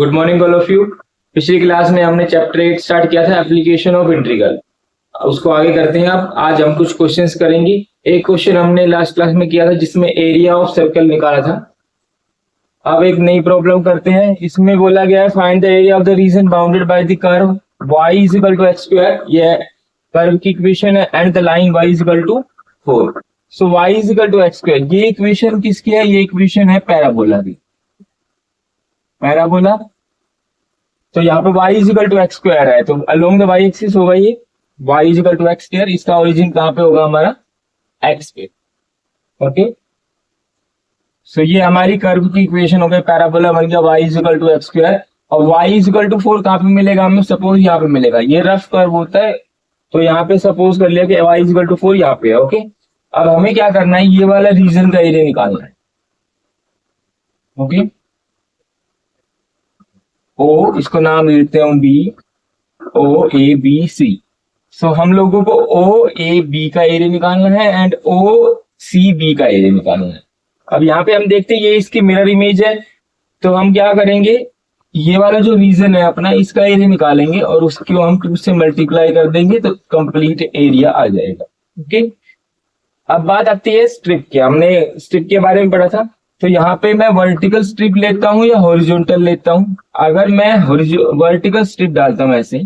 Good morning all of you. पिछली class में हमने चैप्टर 8 स्टार्ट किया था एप्लीकेशन ऑफ इंटीग्रल। उसको आगे करते हैं। अब आज हम कुछ क्वेश्चंस करेंगे। एक क्वेश्चन हमने लास्ट क्लास में किया था जिसमें एरिया ऑफ सर्कल निकाला था। अब एक नई प्रॉब्लम करते हैं। इसमें बोला गया है find the area of the region bounded by the curve y is equal to x square. ये कर्व की इक्वेशन है and the line y is equal to 4। So y is equal to x square. ये equation किसकी है? ये equation है parabola की। Parabola तो यहाँ पे y is equal to x square है, तो अलोंग द y एक्सिस होगा ये y is equal to x square. इसका ओरिजिन कहाँ पे होगा? हमारा x पे। ओके, सो ये हमारी कर्व की इक्वेशन हो गई। पैराबोला बन गया y is equal to x square और y इज इक्वल टू 4 कहाँ पे मिलेगा हमें? सपोज यहाँ पे मिलेगा। ये रफ कर्व होता है तो यहाँ पे सपोज कर लिया कि y इज इक्वल टू 4 यहाँ पे है। ओके, अब हमें क्या करना है? ये वाला रीजन का एरिया निकालना है। ओके, ओ इसको नाम देते हैं B, O A B C. सो हम लोगों को ओ ए बी का एरिया निकालना है एंड ओ सी बी का एरिया निकालना है। अब यहाँ पे हम देखते हैं ये इसकी मिरर इमेज है, तो हम क्या करेंगे? ये वाला जो रीजन है अपना, इसका एरिया निकालेंगे और उसको हम 2 से मल्टीप्लाई कर देंगे तो कंप्लीट एरिया आ जाएगा। ओके, अब बात आती है स्ट्रिप की। हमने स्ट्रिप के बारे में पढ़ा था। तो यहाँ पे मैं वर्टिकल स्ट्रिप लेता हूँ या हॉरिजॉन्टल लेता हूँ? अगर मैं वर्टिकल स्ट्रिप डालता हूँ ऐसे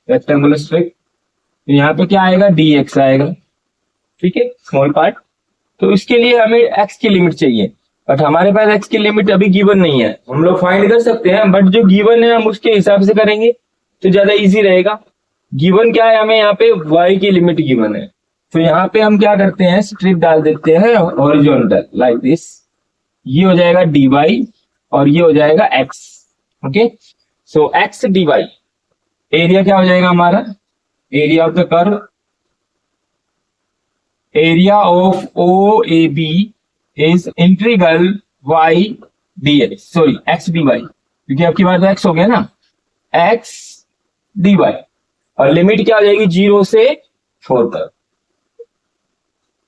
रेक्टेंगुलर स्ट्रिप, तो यहाँ पे क्या आएगा? dx आएगा। ठीक है, स्मॉल पार्ट। तो इसके लिए हमें x की लिमिट चाहिए, बट हमारे पास x की लिमिट अभी गिवन नहीं है। हम लोग फाइंड कर सकते हैं, बट जो गिवन है हम उसके हिसाब से करेंगे तो ज्यादा इजी रहेगा। गिवन क्या है? हमें यहाँ पे y की लिमिट गिवन है, तो यहाँ पे हम क्या करते हैं? स्ट्रिप डाल देते हैं हॉरिजॉन्टल लाइक दिस। ये हो जाएगा dy और ये हो जाएगा x। Okay, so x dy। Area क्या हो जाएगा हमारा? Area of the curve, area of O A B is integral y dx, sorry x dy, क्योंकि आपकी बात x हो गया ना, x dy। और लिमिट क्या हो जाएगी? 0 से 4 तक।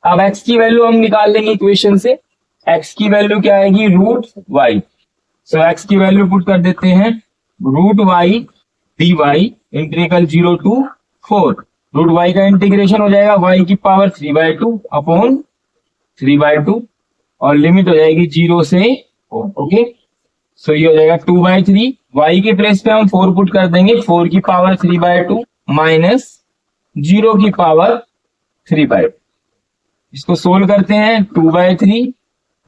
अब x की वैल्यू हम निकाल लेंगे इक्वेशन से। x की वैल्यू क्या आएगी? Root y। सो x की वैल्यू पुट कर देते हैं root y dy integral 0 to 4। Root y का इंटीग्रेशन हो जाएगा y की पावर 3/2 अपॉन 3/2 और लिमिट हो जाएगी 0 से 4। ओके, सो ये हो जाएगा 2/3। y के प्लेस पे हम 4 पुट कर देंगे, 4 की पावर 3/2 माइनस 0 की पावर 3/2। इसको सोल्व करते हैं। 2/3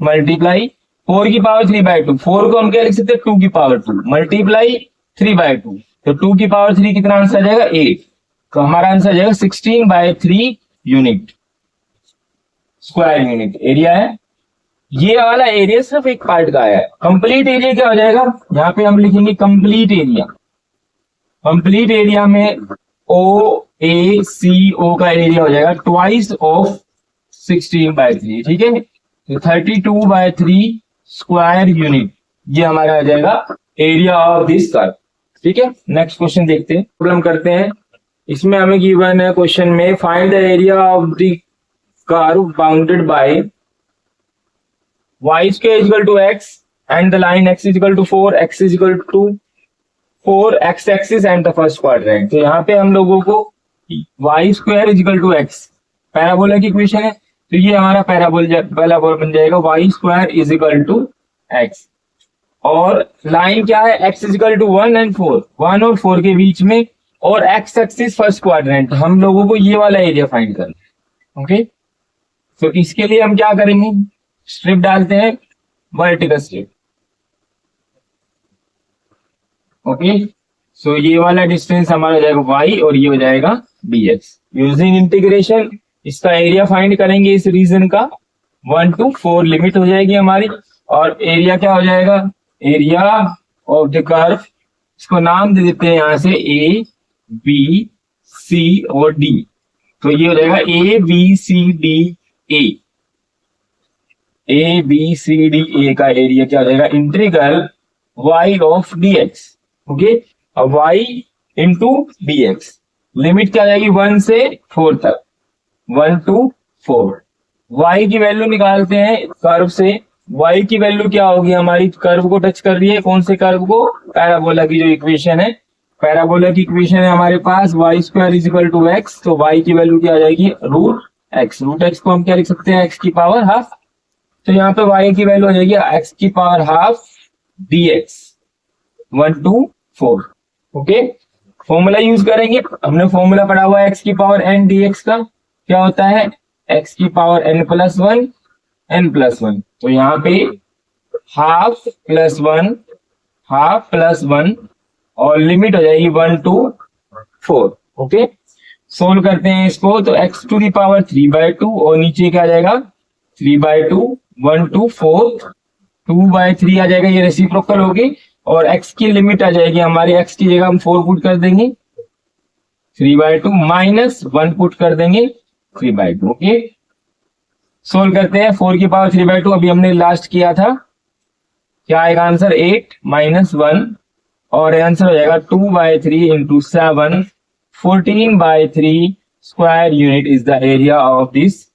मल्टीप्लाई 4 की पावर 3/2। 4 को हम क्या लिख सकते हैं? 2 की पावर 2 मल्टीप्लाई 3/2। तो 2 की पावर 3 कितना आंसर आ जाएगा? 8। तो हमारा आंसर आ जाएगा 16/3 यूनिट, स्क्वायर यूनिट एरिया है। ये वाला एरिया सिर्फ एक पार्ट का है। कंप्लीट एरिया क्या हो जाएगा? यहाँ पे हम लिखेंगे कंप्लीट एरिया। कंप्लीट एरिया में ओ ए सी ओ का एरिया हो जाएगा ट्वाइस ऑफ 16/3। ठीक है, तो 32/3 स्क्वायर यूनिट ये हमारा आ जाएगा एरिया ऑफ दिस कर्व। ठीक है, नेक्स्ट क्वेश्चन देखते हैं। प्रॉब्लम करते हैं। इसमें हमें गिवन है क्वेश्चन में find the area of the curve bounded by y square is equal to x and the line x is equal to 4, x is equal to 4 x axis and the first quadrant. तो यहाँ पे हम लोगों को y square is equal to x parabola की equation है, तो ये हमारा पैराबोला बन जाएगा y square is equal to x। और लाइन क्या है? x is equal to 1 and 4, 1 और 4 के बीच में, और x एक्सिस फर्स्ट क्वाड्रेंट। हम लोगों को ये वाला एरिया फाइंड करना है। ओके, तो इसके लिए हम क्या करेंगे? स्ट्रिप डालते हैं, वर्टिकल स्ट्रिप। ओके, सो ये वाला डिस्टेंस हमारा हो जाएगा y और ये हो जाएगा dx। यूजिंग इंटीग्रेशन इसका एरिया फाइंड करेंगे इस रीजन का। 1 to 4 लिमिट हो जाएगी हमारी, और एरिया क्या हो जाएगा? एरिया ऑफ द कर्व, इसको नाम दे देते हैं यहां से a b c और d। तो ये हो जाएगा a b c d a। a b c d a का एरिया क्या हो जाएगा? Integral y of dx। Okay, अब y इंटू dx। लिमिट क्या आ जाएगी? 1 से 4 तक, 1 to 4। y की वैल्यू निकालते हैं कर्व से। y की वैल्यू क्या होगी हमारी, कर्व को टच कर रही है, कौन से कर्व को, पैराबोला की जो इक्वेशन है, पैराबोला की इक्वेशन है हमारे पास y square is equal to x, तो y की वैल्यू क्या आ जाएगी रूट एक्स को हम क्या लिख सकते हैं, एक्स की पावर हाफ, तो यहाँ पे y की वैल्यू आ जाएगी एक्स की power half dx 1 to 4। Okay, formula use करेंगे, हमने फॉर्मूला पढ़ा हुआ है एक्स की पावर n dx का, क्या होता है एक्स की पावर n+1 तो यहाँ पे हाफ प्लस वन और लिमिट हो जाएगी 1 to 4। ओके, सोल्व करते हैं इसको, तो x टू दी पावर 3/2 और नीचे क्या आ जाएगा 3/2, 1 to 4 2/3 आ जाएगा, ये रेसिप्रोकल होगी, और x की लिमिट आ जाएगी हमारी, x की जगह हम 4 पुट कर देंगे, 3/2 -1 पुट कर देंगे 3/2। ओके, सोल्व करते हैं, 4 की पावर 3/2 अभी हमने लास्ट किया था, क्या आएगा आंसर 8 -1 और आंसर हो जाएगा 2/3 into 7, 14/3 square unit is the area of this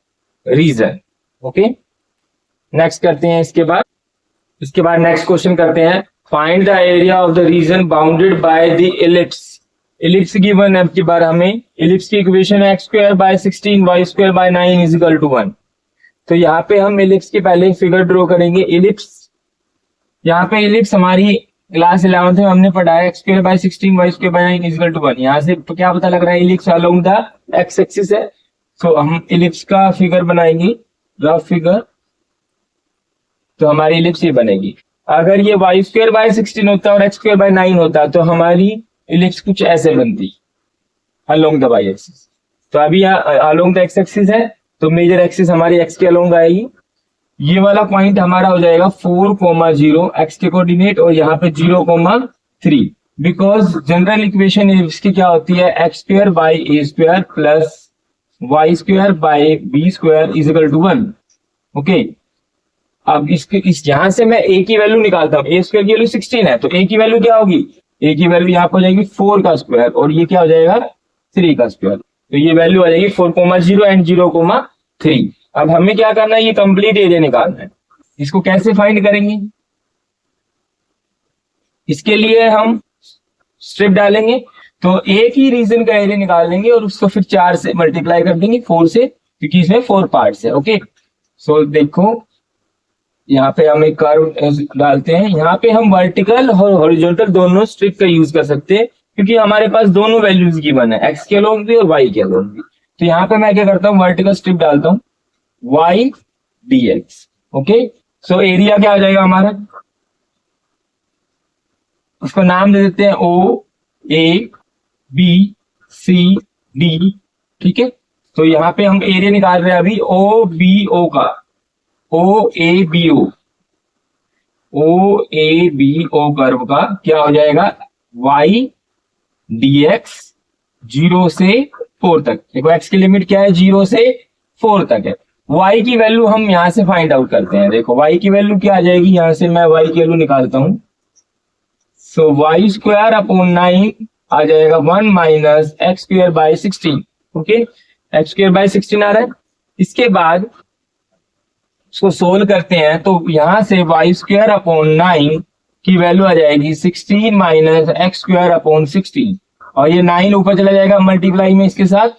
region. Okay, next करते हैं, इसके बाद नेक्स्ट क्वेश्चन करते हैं, find the area of the region bounded by the ellipse. Ellipse given है, की बार हमें इलिप्स की इक्वेशन है x² / 16 y² / 9 = 1। तो यहाँ पे हम इलिप्स के पहले फिगर ड्रॉ करेंगे। इलिप्स, यहाँ पे इलिप्स हमारी क्लास 11th में हमने पढ़ा है x² / 16 y² / 9 = 1। यहाँ से तो क्या पता लग रहा है, ellipse along the x axis है, तो हम इलिप्स का फिगर बनाएंगे, रफ फिगर, तो हमारी इलिप्स ये बनेगी। अगर ये y² / 16 होता और x² / 9 होता तो हमारी इलिप्स कुछ ऐसे बनती, अलोंग द y एक्सिस। तो अभी यहाँ अलोंग द एक्स एक्सिस है, तो मेजर एक्सिस हमारी x के अलोंग आएगी, ये वाला पॉइंट हमारा हो जाएगा 4,0 x के कोऑर्डिनेट, और यहाँ पे 0,3, बिकॉज जनरल इक्वेशन इसकी क्या होती है, x² / a² plus y² / b² = 1। Okay, अब इस यहां से मैं a की वैल्यू निकालता हूँ, a² की वैल्यू 16 है, तो a की वैल्यू क्या होगी, a की वैल्यू यहाँ पर हो जाएगी 4 का स्क्वायर, और ये क्या हो जाएगा 3 का स्क्वायर, तो ये वैल्यू आ जाएगी 4,0 एंड 0,3। अब हमें क्या करना है, ये कंप्लीट एरिया निकालना है। इसको कैसे फाइंड करेंगे, इसके लिए हम स्ट्रिप डालेंगे, तो एक ही रीजन का एरिया निकाल लेंगे और उसको फिर 4 से मल्टीप्लाई कर देंगे, 4 से, क्योंकि इसमें 4 पार्ट्स है। ओके, सो देखो यहाँ पे हम एक कर्व डालते हैं, यहाँ पे हम वर्टिकल और हॉरिजॉन्टल दोनों स्ट्रिप का यूज कर सकते हैं, क्योंकि हमारे पास दोनों वैल्यूज गिवन है, एक्स के अलोंग भी और वाई के अलोंग भी। तो यहाँ पे मैं क्या करता हूँ, वर्टिकल स्ट्रिप डालता हूँ y dx। Okay, so area क्या हो जाएगा हमारा, उसको नाम दे देते हैं O A B C D। ठीक है, तो यहाँ पे हम एरिया निकाल रहे हैं अभी OBO का, OABO कर्व का क्या हो जाएगा, y dx 0 से 4 तक। देखो x की लिमिट क्या है, 0 से 4 तक है। y की वैल्यू हम यहां से फाइंड आउट करते हैं। देखो y की वैल्यू क्या आ जाएगी, यहां से मैं y की वैल्यू निकालता हूं, सो y² / 9 आ जाएगा 1 - x² / 16। ओके, x² / 16 आ रहा है। इसके बाद इसको सोल्व करते हैं, तो यहां से y² / 9 की वैल्यू आ जाएगी 16 - x² / 16, और ये 9 ऊपर चला जाएगा मल्टीप्लाई में इसके साथ,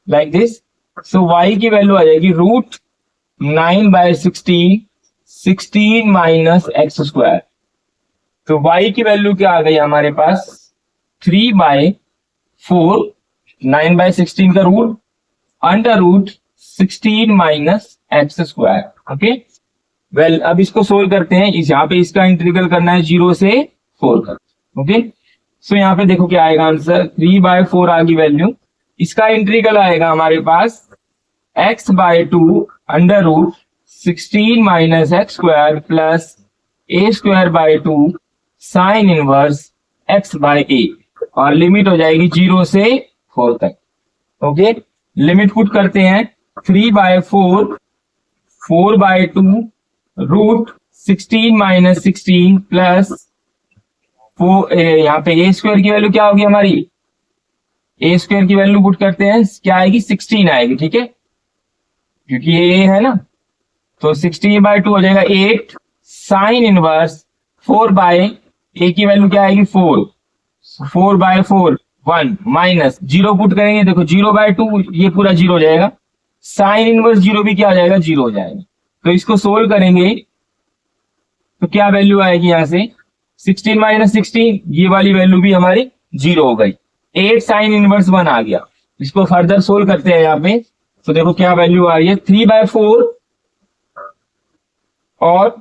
लाइक दिस। सो y की वैल्यू आ जाएगी √9/16, 16 - x²। तो y की वैल्यू क्या आ गई हमारे पास, 3/4, 9/16 का रूट, √16 - x²। ओके, वेल अब इसको सोल्व करते हैं, यहाँ पे इसका इंटीग्रल करना है 0 से 4 तक। ओके, सो यहाँ पे देखो क्या आएगा आंसर, 3/4 आ गई वैल्यू, इसका इंटीग्रल आएगा हमारे पास x/2 √16 - x² plus a²/2 sine inverse x/a, और लिमिट हो जाएगी 0 से 4 तक। ओके, लिमिट पुट करते हैं, 3/4 4/2 √16 - 16 प्लस यहाँ पे a² की वैल्यू क्या होगी हमारी, a² की वैल्यू पुट करते हैं, क्या आएगी 16 आएगी। ठीक है, क्योंकि ये a है ना, तो 16/2 हो जाएगा 8 साइन इनवर्स 4 ए की वैल्यू क्या आएगी 4, 4/4 1 माइनस 0 पुट करेंगे, देखो 0/2 ये पूरा 0 हो जाएगा, साइन इनवर्स 0 भी क्या हो जाएगा 0 हो जाएगा। तो इसको सोल्व करेंगे तो क्या वैल्यू आएगी यहां से 16 - 16, ये वाली वैल्यू भी हमारी 0 हो गई। 8 साइन इनवर्स 1 आ गया। इसको फर्दर सोल्व करते हैं यहाँ पे, तो देखो क्या वैल्यू आ रही है 3/4 और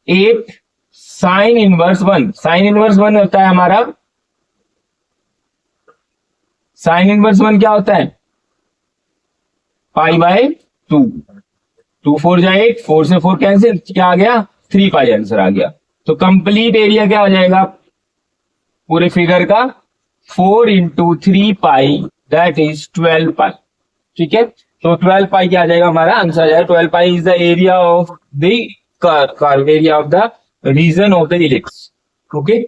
8 साइन इनवर्स 1। साइन इनवर्स 1 होता है हमारा, साइन इनवर्स 1 क्या होता है π/2, 2 4 जा 8, 4 से 4 कैंसिल, क्या आ गया 3π आंसर आ गया। तो कंप्लीट एरिया क्या हो जाएगा पूरे फिगर का 4 × 3π दैट इज 12π। ठीक है, तो 12π क्या आ जाएगा हमारा आंसर आ जाएगा 12π is the area of the curve, area of the region of the ellipse. Okay.